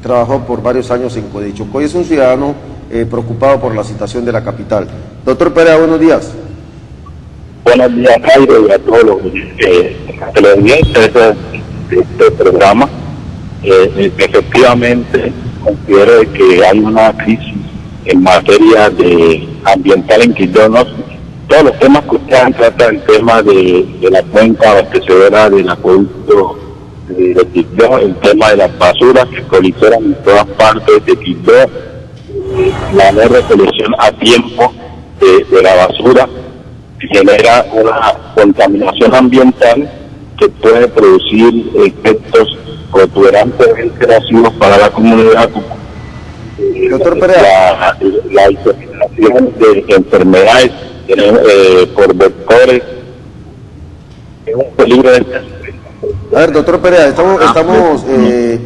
trabajó por varios años en Codechoco y es un ciudadano preocupado por la situación de la capital. Doctor Perea, buenos días. Buenos días, Jairo, y a todos los televidentes de este programa. Efectivamente, considero que hay una crisis en materia de ambiental en Quibdó, ¿no? Todos los temas que ustedes tratan, el tema de la cuenca abastecedora del acueducto de Quibdó, el tema de las basuras que proliferan en todas partes de Quibdó, la no recolección a tiempo de la basura, genera una contaminación ambiental que puede producir efectos protuberantemente nocivos para la comunidad. Doctor Perea. La diseminación de enfermedades por vectores es un peligro de... A ver, doctor Perea, estamos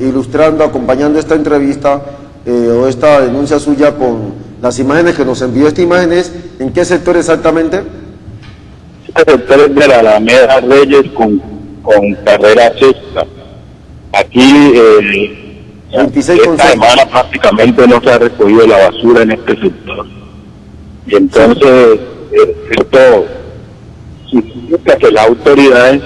ilustrando, acompañando esta entrevista o esta denuncia suya con las imágenes que nos envió. ¿Estas imágenes en qué sector exactamente? Este sector es de la Alameda Reyes con carrera sexta. Aquí, 26 esta semana prácticamente no se ha recogido la basura en este sector. Y entonces, esto significa que las autoridades,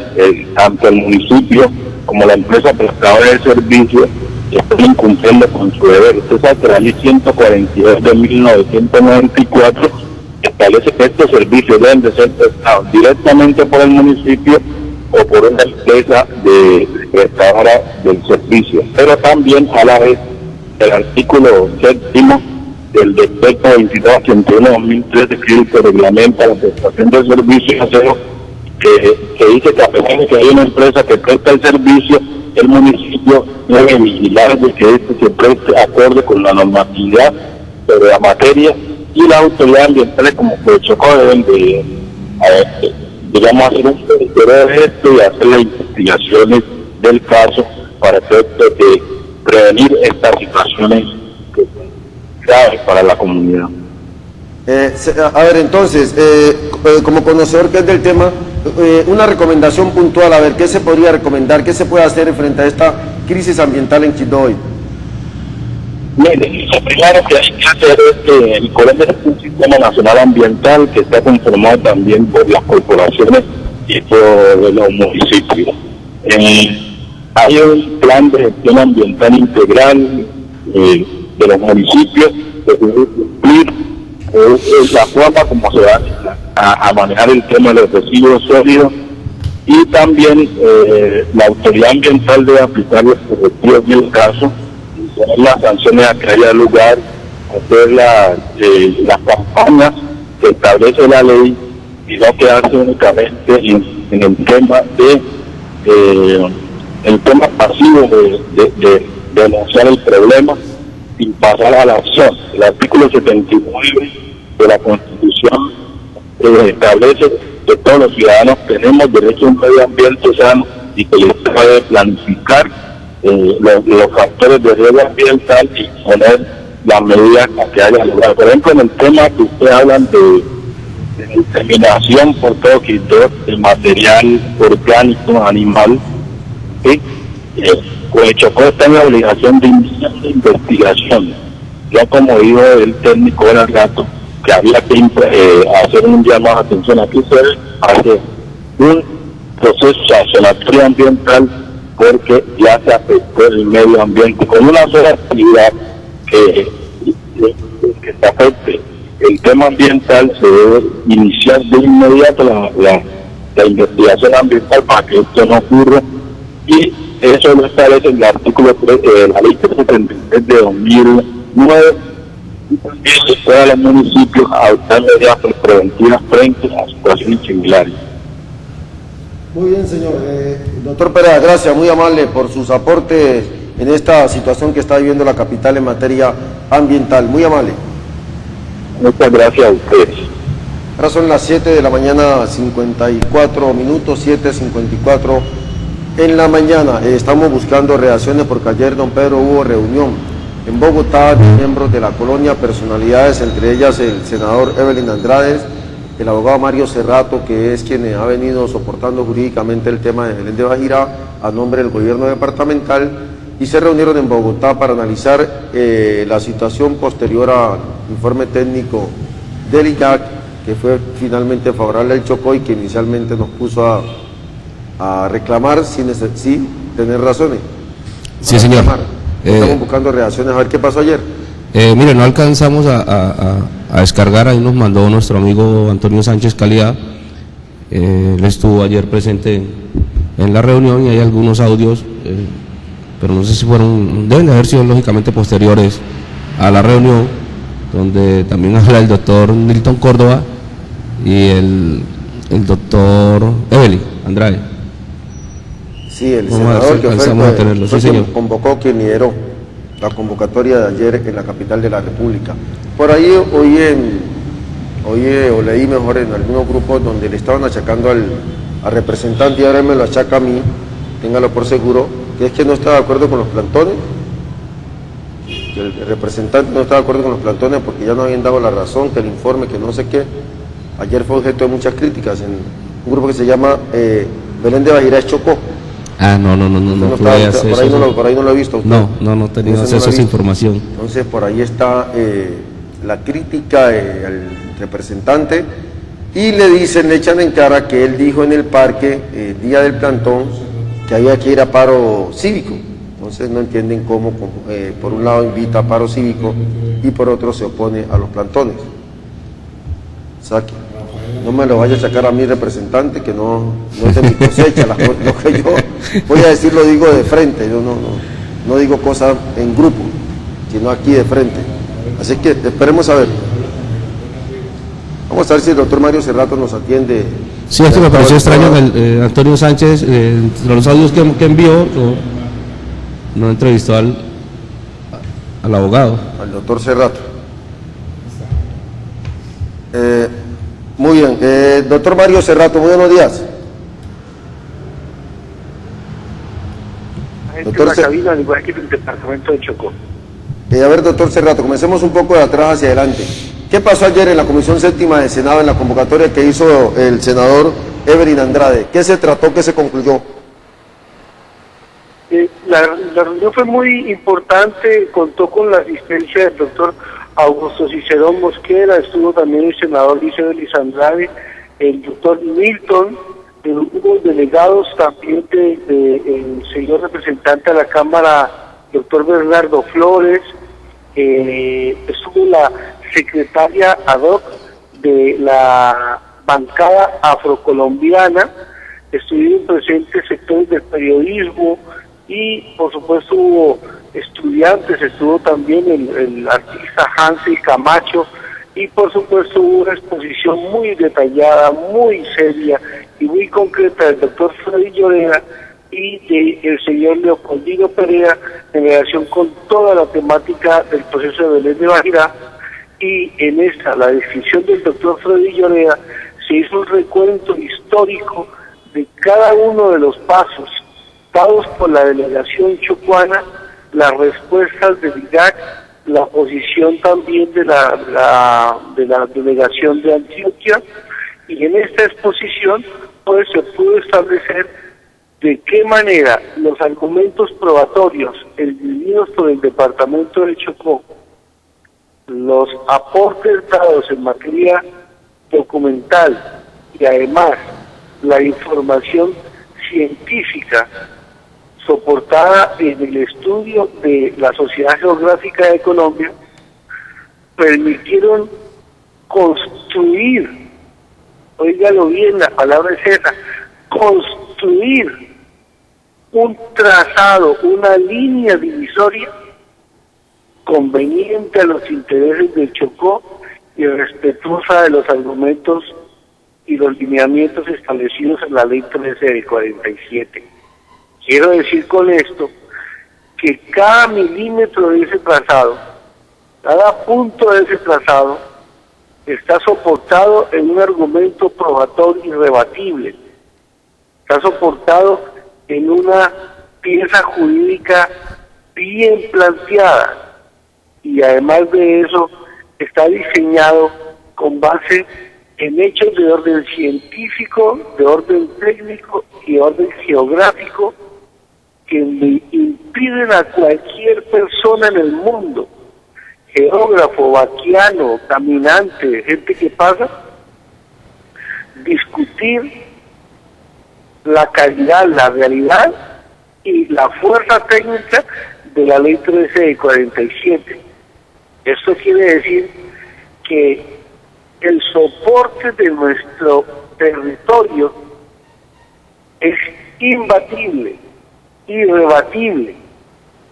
tanto el municipio como la empresa prestadora de servicios, están incumpliendo con su deber. Usted sabe que la ley 142 de 1994 establece que estos servicios deben de ser prestados directamente por el municipio o por una empresa prestadora del servicio, pero también a la vez el artículo 7º del decreto 2281/2013 que reglamenta la prestación del servicio acero, que dice que a pesar de que hay una empresa que presta el servicio, el municipio debe vigilar de que este se preste acorde con la normatividad sobre la materia, y las autoridades ambientales como Codechoco deben de digamos, hacer un seguimiento de esto y hacer las investigaciones del caso para efectos de prevenir estas situaciones que son graves para la comunidad. A ver, entonces, como conocedor que es del tema, una recomendación puntual, a ver, ¿qué se podría recomendar? ¿Qué se puede hacer frente a esta crisis ambiental en Quibdó hoy? Mire, lo primero que hay que hacer es que el Colombia es un sistema nacional ambiental que está conformado también por las corporaciones y por los municipios. Hay un plan de gestión ambiental integral de los municipios que debe cumplir la forma como se va a manejar el tema de los residuos sólidos, y también la autoridad ambiental debe aplicar los correctivos en el caso, poner las sanciones a que haya lugar, hacer las campañas que establece la ley y no quedarse únicamente en el tema el tema pasivo de denunciar el problema sin pasar a la acción. El artículo 79 de la Constitución establece que todos los ciudadanos tenemos derecho a un medio ambiente sano y que el Estado debe planificar los factores de riesgo ambiental y poner las medidas a que haya lugar. Por ejemplo, en el tema que ustedes hablan de disseminación por todo Quibdó de material orgánico animal, ¿sí? Codechoco está en la obligación de iniciar la investigación. Ya como dijo el técnico del rato, que había que hacer un llamado de atención. Aquí se hace un proceso sancionatorio ambiental porque ya se afectó el medio ambiente con una sola actividad que se afecte el tema ambiental. Se debe iniciar de inmediato la investigación ambiental para que esto no ocurra, y eso lo establece el artículo 3 de la ley 373 de 2009, y también se puede a los municipios adoptar medidas preventivas frente a situaciones similares. Muy bien, señor. Doctor Perea, gracias, muy amable por sus aportes en esta situación que está viviendo la capital en materia ambiental. Muy amable. Muchas gracias a ustedes. Ahora son las 7 de la mañana, 54 minutos, 7:54 en la mañana. Estamos buscando reacciones porque ayer, don Pedro, hubo reunión en Bogotá de miembros de la colonia, personalidades, entre ellas el senador Evelyn Andrade, el abogado Mario Cerrato, que es quien ha venido soportando jurídicamente el tema de Belén de Bajirá a nombre del gobierno departamental, y se reunieron en Bogotá para analizar la situación posterior al informe técnico del IDAC, que fue finalmente favorable al Chocó y que inicialmente nos puso a reclamar sin tener razones. Sí, señor. Estamos buscando reacciones, a ver qué pasó ayer. Mire, no alcanzamos a descargar, ahí nos mandó nuestro amigo Antonio Sánchez Calidad. Él estuvo ayer presente en la reunión y hay algunos audios, pero no sé si deben de haber sido lógicamente posteriores a la reunión, donde también habla el doctor Nilton Córdoba y el doctor Evelyn Andrade. Sí, el senador que fue quien convocó, quien lideró la convocatoria de ayer en la capital de la República. Por ahí o leí mejor en algunos grupos donde le estaban achacando al representante y ahora me lo achaca a mí, téngalo por seguro, que es que no está de acuerdo con los plantones, que el representante no está de acuerdo con los plantones porque ya no habían dado la razón, que el informe, que no sé qué. Ayer fue objeto de muchas críticas en un grupo que se llama Belén de Bajirá Chocó. Ah, no pude hacer eso. Por ahí no lo he visto. ¿Usted? No he tenido acceso a esa información. Entonces por ahí está la crítica al representante y le echan en cara que él dijo en el parque, día del plantón, que había que ir a paro cívico. Entonces no entienden cómo, por un lado invita a paro cívico y por otro se opone a los plantones. Saque. No me lo vaya a sacar a mi representante, que no es de mi cosecha. Lo que yo voy a decir lo digo de frente, yo no digo cosas en grupo, sino aquí de frente. Así que esperemos a ver. Vamos a ver si el doctor Mario Cerrato nos atiende. Sí, es que me pareció extraño que Antonio Sánchez, entre los audios que envió, no entrevistó al abogado. Al doctor Cerrato. Muy bien, doctor Mario Cerrato, muy buenos días. Doctor cabina, al igual que el departamento de Chocó. A ver, doctor Cerrato, comencemos un poco de atrás hacia adelante. ¿Qué pasó ayer en la Comisión Séptima del Senado en la convocatoria que hizo el senador Evelyn Andrade? ¿Qué se trató, qué se concluyó? La reunión fue muy importante, contó con la asistencia del doctor Augusto Cicerón Mosquera, estuvo también el senador Liceo Andrade, el doctor Milton, hubo delegados también del señor representante a la Cámara, doctor Bernardo Flores, estuvo la secretaria ad hoc de la bancada afrocolombiana, estuvieron presentes sectores del periodismo y por supuesto hubo estudiantes, estuvo también el artista Hansel Camacho y por supuesto hubo una exposición muy detallada, muy seria y muy concreta del doctor Freddy Lloreda y del señor Leopoldino Perea en relación con toda la temática del proceso de Belén de Bajirá. Y en esta, la descripción del doctor Freddy Lloreda, se hizo un recuento histórico de cada uno de los pasos dados por la delegación chocuana, las respuestas del IDAC, la posición también de la delegación de Antioquia, y en esta exposición pues se pudo establecer de qué manera los argumentos probatorios esgrimidos por el departamento de Chocó, los aportes dados en materia documental y además la información científica soportada en el estudio de la Sociedad Geográfica de Colombia, permitieron construir, óigalo bien, la palabra es esa, construir un trazado, una línea divisoria conveniente a los intereses del Chocó y respetuosa de los argumentos y los lineamientos establecidos en la Ley 13 del 47. Quiero decir con esto que cada milímetro de ese trazado, cada punto de ese trazado, está soportado en un argumento probatorio irrebatible, está soportado en una pieza jurídica bien planteada y además de eso está diseñado con base en hechos de orden científico, de orden técnico y de orden geográfico que le impiden a cualquier persona en el mundo, geógrafo, vaquiano, caminante, gente que pasa, discutir la calidad, la realidad y la fuerza técnica de la ley 13 de 47. Esto quiere decir que el soporte de nuestro territorio es imbatible, irrebatible.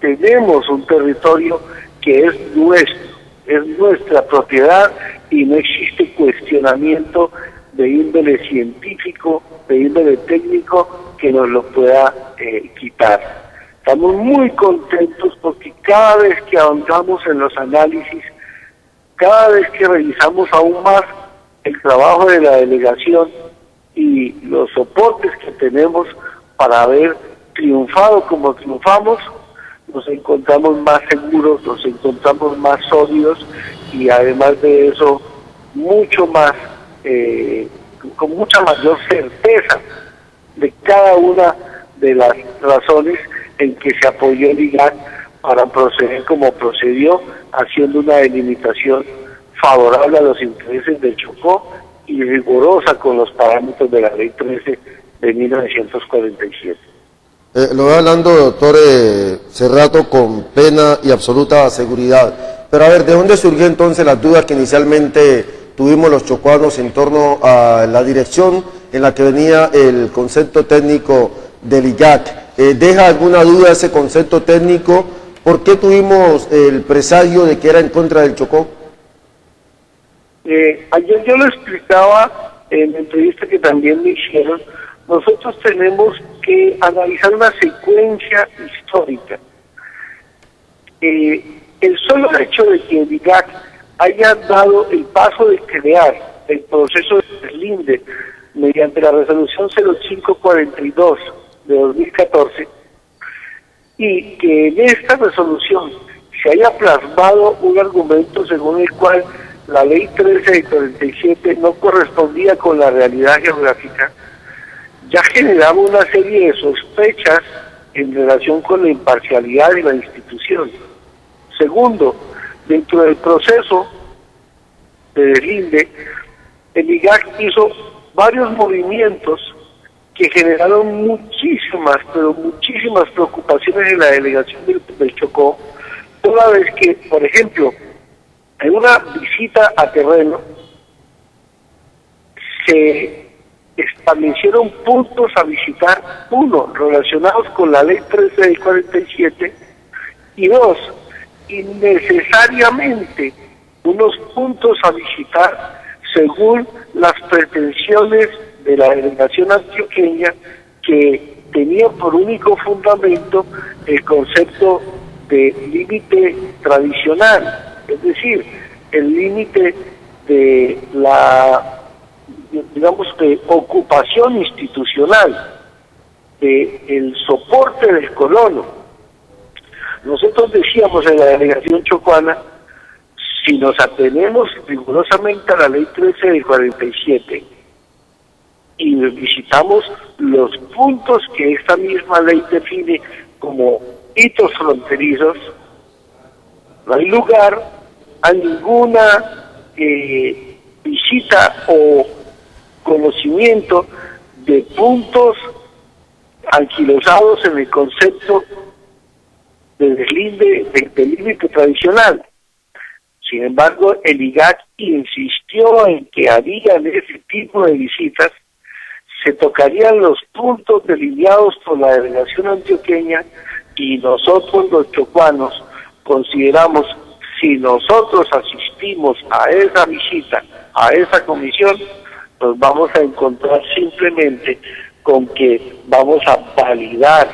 Tenemos un territorio que es nuestro, es nuestra propiedad y no existe cuestionamiento de índole científico, de índole técnico que nos lo pueda quitar. Estamos muy contentos porque cada vez que ahondamos en los análisis, cada vez que revisamos aún más el trabajo de la delegación y los soportes que tenemos para haber triunfado como triunfamos, nos encontramos más seguros, nos encontramos más sólidos y además de eso, mucho más, con mucha mayor certeza de cada una de las razones en que se apoyó el IGAC para proceder como procedió, haciendo una delimitación favorable a los intereses del Chocó y rigurosa con los parámetros de la ley 13 de 1947. Lo voy hablando, doctor Cerrato, con plena y absoluta seguridad. Pero a ver, ¿de dónde surgió entonces las dudas que inicialmente tuvimos los chocuanos en torno a la dirección en la que venía el concepto técnico del IGAC? ¿Deja alguna duda ese concepto técnico? ¿Por qué tuvimos el presagio de que era en contra del Chocó? Ayer yo lo explicaba en la entrevista que también me hicieron. Nosotros tenemos que analizar una secuencia histórica. El solo hecho de que el IGAC haya dado el paso de crear el proceso de deslinde mediante la resolución 0542 de 2014 y que en esta resolución se haya plasmado un argumento según el cual la ley 13 de 47 no correspondía con la realidad geográfica, ya generaba una serie de sospechas en relación con la imparcialidad de la institución. Segundo, dentro del proceso de deslinde, el IGAC hizo varios movimientos que generaron muchísimas, pero muchísimas preocupaciones en la delegación del Chocó, toda vez que, por ejemplo, en una visita a terreno se establecieron puntos a visitar, uno, relacionados con la ley 13 del 47, y dos, innecesariamente unos puntos a visitar según las pretensiones de la delegación antioqueña, que tenía por único fundamento el concepto de límite tradicional, es decir, el límite de la, digamos, de ocupación institucional, de el soporte del colono. Nosotros decíamos en la delegación chocuana, si nos atenemos rigurosamente a la ley 13 del 47 y visitamos los puntos que esta misma ley define como hitos fronterizos, no hay lugar a ninguna visita o conocimiento de puntos anquilosados en el concepto de deslinde, del límite tradicional. Sin embargo, el IGAC insistió en que harían ese tipo de visitas, se tocarían los puntos delineados por la delegación antioqueña y nosotros los chocuanos consideramos, si nosotros asistimos a esa visita, a esa comisión, nos vamos a encontrar simplemente con que vamos a validar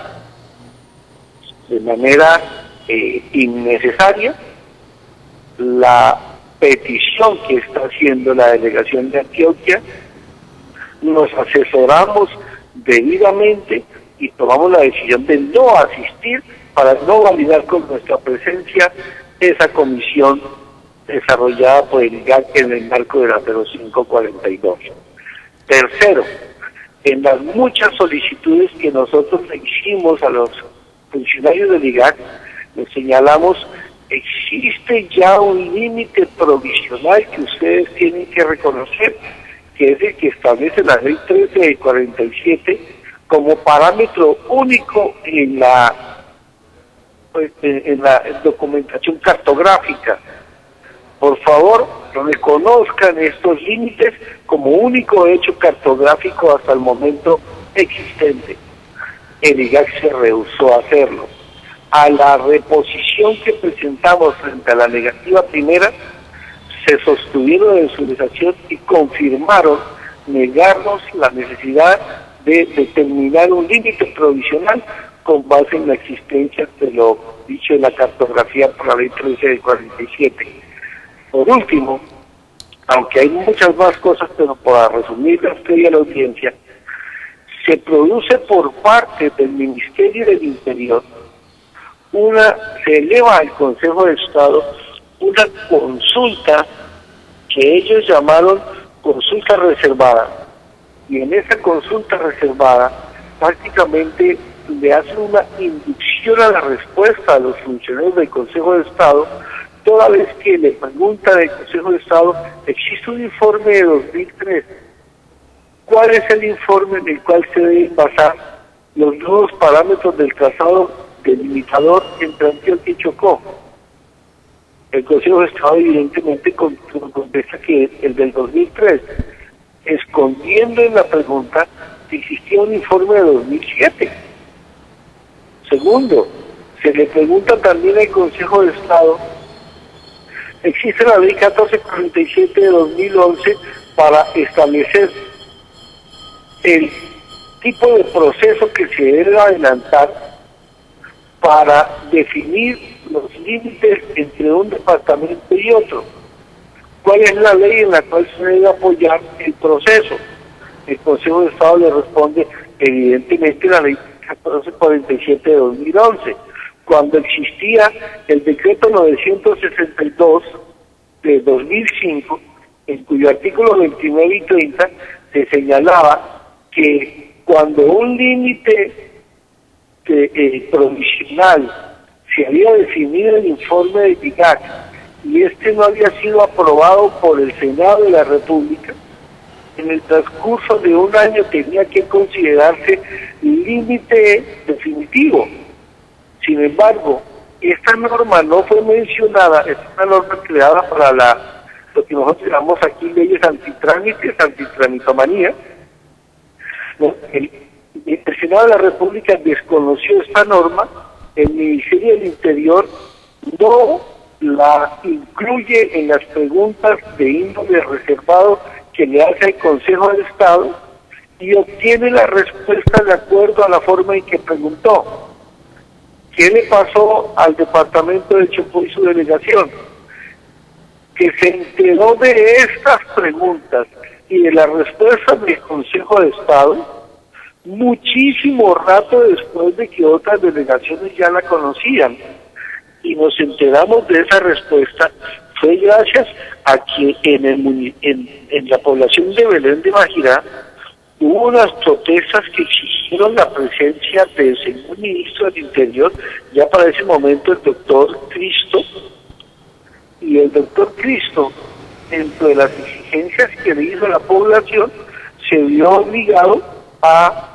de manera innecesaria la petición que está haciendo la delegación de Antioquia, nos asesoramos debidamente y tomamos la decisión de no asistir para no validar con nuestra presencia esa comisión desarrollada por el IGAC en el marco de la 0542. Tercero, en las muchas solicitudes que nosotros le hicimos a los funcionarios del IGAC, les señalamos, existe ya un límite provisional que ustedes tienen que reconocer, que es el que establece la ley 13 de 47 como parámetro único en la documentación cartográfica. Por favor, reconozcan estos límites como único hecho cartográfico hasta el momento existente. El IGAC se rehusó a hacerlo. A la reposición que presentamos frente a la negativa primera, se sostuvieron en su realización y confirmaron negarnos la necesidad de determinar un límite provisional con base en la existencia de lo dicho en la cartografía por la ley 13 de 47. Por último, aunque hay muchas más cosas, pero para resumirle a usted y a la audiencia, se produce por parte del Ministerio del Interior se eleva al Consejo de Estado una consulta que ellos llamaron consulta reservada, y en esa consulta reservada prácticamente le hacen una inducción a la respuesta a los funcionarios del Consejo de Estado, toda vez que le preguntan al Consejo de Estado, existe un informe de 2003, ¿cuál es el informe en el cual se deben basar los nuevos parámetros del trazado delimitador entre Antioquia y Chocó? El Consejo de Estado evidentemente contesta que el del 2003, escondiendo en la pregunta que existía un informe de 2007. Segundo, se le pregunta también al Consejo de Estado, existe la ley 1447 de 2011 para establecer el tipo de proceso que se debe adelantar para definir los límites entre un departamento y otro. ¿Cuál es la ley en la cual se debe apoyar el proceso? El Consejo de Estado le responde, evidentemente, la ley 1447 de 2011, cuando existía el decreto 962 de 2005, en cuyo artículo 29 y 30 se señalaba que cuando un límite provisional se había definido en el informe de IGAC y este no había sido aprobado por el Senado de la República, en el transcurso de un año tenía que considerarse límite definitivo. Sin embargo, esta norma no fue mencionada, es una norma creada para lo que nosotros llamamos aquí leyes antitrámites, antitramitomanía. ¿No? El Senado de la República desconoció esta norma, el Ministerio del Interior no la incluye en las preguntas de índole reservado que le hace el Consejo de Estado y obtiene la respuesta de acuerdo a la forma en que preguntó. ¿Qué le pasó al departamento de Chocó y su delegación? Que se enteró de estas preguntas y de las respuestas del Consejo de Estado muchísimo rato después de que otras delegaciones ya la conocían, y nos enteramos de esa respuesta fue gracias a que en la población de Belén de Bajirá hubo unas protestas que exigieron la presencia del señor ministro del Interior, ya para ese momento el doctor Cristo, y el doctor Cristo, dentro de las exigencias que le hizo a la población, se vio obligado a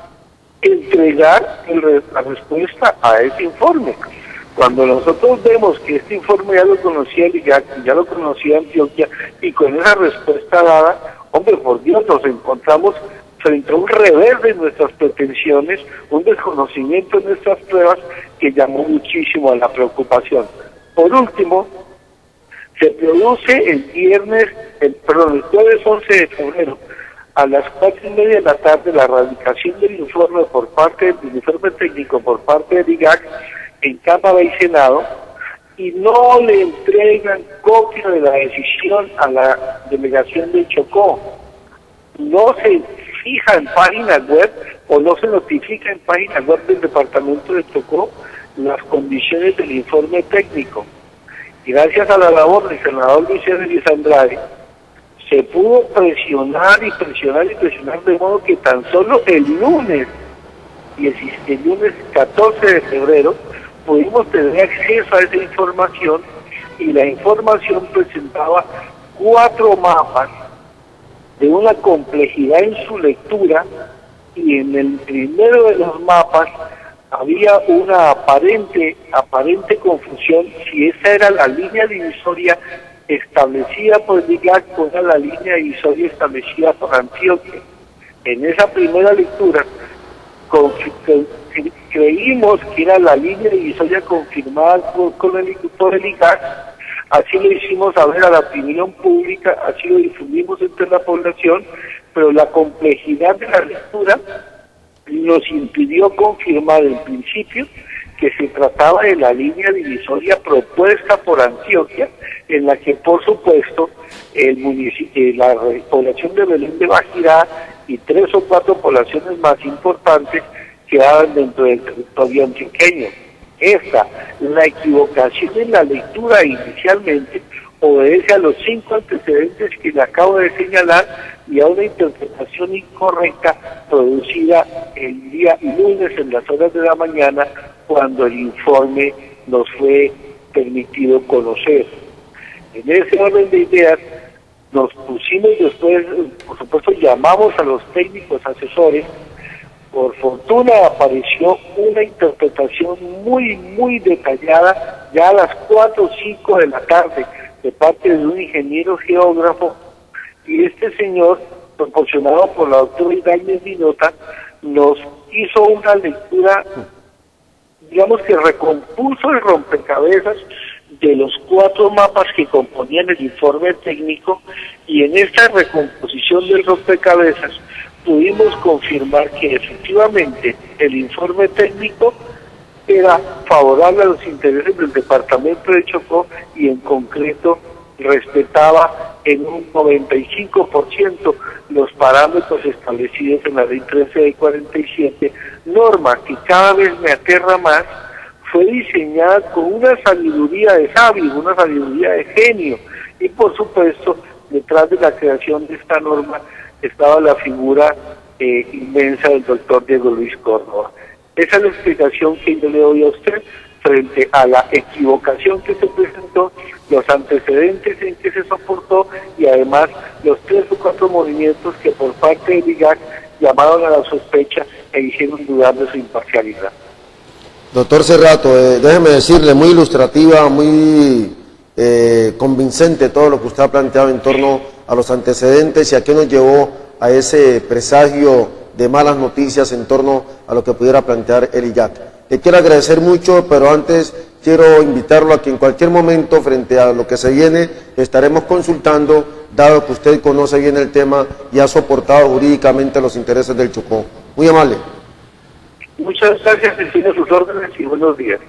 entregar la respuesta a ese informe. Cuando nosotros vemos que este informe ya lo conocía el IGAC, ya lo conocía Antioquia, y con esa respuesta dada, hombre, por Dios, nos encontramos frente a un revés de nuestras pretensiones, un desconocimiento de nuestras pruebas que llamó muchísimo a la preocupación. Por último, se produce el jueves 11 de febrero, a las 4:30 de la tarde, la radicación del informe del informe técnico por parte del IGAC en Cámara y Senado, y no le entregan copia de la decisión a la delegación de Chocó. No se fija en página web o no se notifica en página web del departamento de Chocó las condiciones del informe técnico. Y gracias a la labor del senador Luis Elías Andrade, se pudo presionar de modo que tan solo el lunes 14 de febrero pudimos tener acceso a esa información, y la información presentaba 4 mapas de una complejidad en su lectura, y en el primero de los mapas había una aparente confusión si esa era la línea divisoria establecida por el IGAC o era la línea divisoria establecida por Antioquia. En esa primera lectura creímos que era la línea divisoria confirmada por el IGAC. Así lo hicimos saber a la opinión pública, así lo difundimos entre la población, pero la complejidad de la lectura nos impidió confirmar en principio que se trataba de la línea divisoria propuesta por Antioquia, en la que por supuesto la población de Belén de Bajirá y 3 o 4 poblaciones más importantes quedaban dentro del territorio antioqueño. La equivocación en la lectura inicialmente obedece a los 5 antecedentes que le acabo de señalar y a una interpretación incorrecta producida el día lunes en las horas de la mañana, cuando el informe nos fue permitido conocer. En ese orden de ideas nos pusimos después, por supuesto llamamos a los técnicos asesores. Por fortuna apareció una interpretación muy detallada ya a las 4 o 5 de la tarde de parte de un ingeniero geógrafo, y este señor, proporcionado por la doctora Idañez Minota, nos hizo una lectura, digamos que recompuso el rompecabezas de los 4 mapas que componían el informe técnico, y en esta recomposición del rompecabezas pudimos confirmar que efectivamente el informe técnico era favorable a los intereses del departamento de Chocó, y en concreto respetaba en un 95% los parámetros establecidos en la ley 13 de 47, norma que cada vez me aterra más, fue diseñada con una sabiduría de sabio, una sabiduría de genio, y por supuesto detrás de la creación de esta norma estaba la figura inmensa del doctor Diego Luis Córdoba. Esa es la explicación que yo le doy a usted frente a la equivocación que se presentó, los antecedentes en que se soportó, y además los 3 o 4 movimientos que por parte del IGAC llamaron a la sospecha e hicieron dudar de su imparcialidad. Doctor Cerrato, déjeme decirle, muy ilustrativa, muy convincente todo lo que usted ha planteado en torno a los antecedentes y a qué nos llevó a ese presagio de malas noticias en torno a lo que pudiera plantear el IGAC. Le quiero agradecer mucho, pero antes quiero invitarlo a que en cualquier momento, frente a lo que se viene, estaremos consultando, dado que usted conoce bien el tema y ha soportado jurídicamente los intereses del Chocó. Muy amable. Muchas gracias, enciendo sus órdenes y buenos días.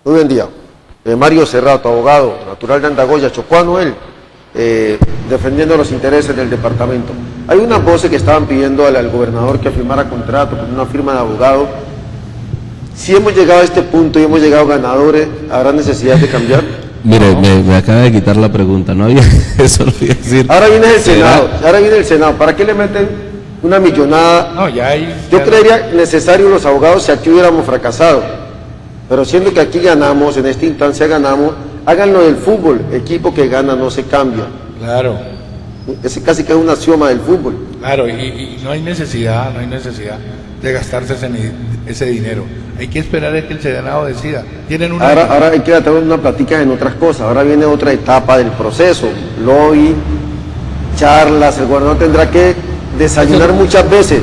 Muy buen día. Mario Cerrato, abogado, natural de Andagoya, chocuano él, defendiendo los intereses del departamento. Hay unas voces que estaban pidiendo al gobernador que firmara contrato con una firma de abogado. Si hemos llegado a este punto y hemos llegado ganadores, ¿habrá necesidad de cambiar? Mire, me acaba de quitar la pregunta, no había eso, lo voy a decir. Ahora viene el Senado, ¿para qué le meten una millonada? No, Yo creería necesario los abogados si aquí hubiéramos fracasado, pero siendo que aquí ganamos, en esta instancia ganamos, háganlo del fútbol, equipo que gana no se cambia. Claro. Ese casi que es un axioma del fútbol. Claro, y no hay necesidad de gastarse ese dinero. Hay que esperar a que el Senado decida. Tienen una... Ahora hay que tener una plática en otras cosas. Ahora viene otra etapa del proceso. Lobby, charlas, el gobernador tendrá que desayunar muchas veces.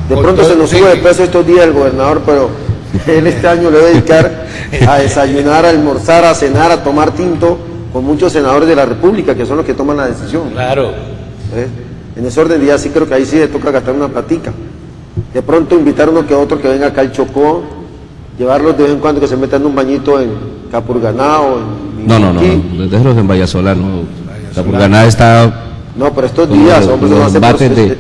De pronto se nos sube de peso estos días el gobernador, pero él este año le va a dedicar a desayunar, a almorzar, a cenar, a tomar tinto con muchos senadores de la República, que son los que toman la decisión. Claro. En ese orden de días sí creo que ahí sí le toca gastar una platica. De pronto invitar uno que otro que venga acá al Chocó, llevarlos de vez en cuando que se metan un bañito en Capurganá o en... No, déjelos en Vallasolar, no. Capurganá está... No, pero estos días, hombre,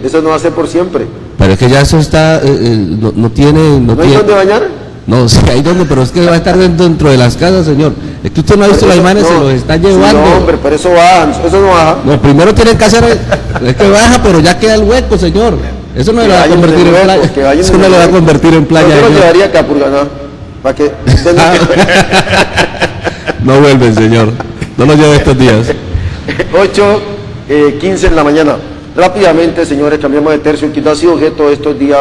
eso no va a ser por siempre. Pero es que ya eso está, no tiene... ¿No hay dónde bañar? No, sí hay dónde, pero es que va a estar dentro de las casas, señor. Es que usted no ha visto las imágenes, se los está llevando. No, hombre, pero eso no baja. No, primero tienen que hacer, es que baja, pero ya queda el hueco, señor. Eso no le va a convertir en playa. Eso no le va a convertir en playa. Yo lo llevaría a Capurganá. Para que... No vuelven, señor. No nos lleve estos días. 8:15 en la mañana. Rápidamente, señores, cambiamos de tercio. Quien no ha sido objeto de estos días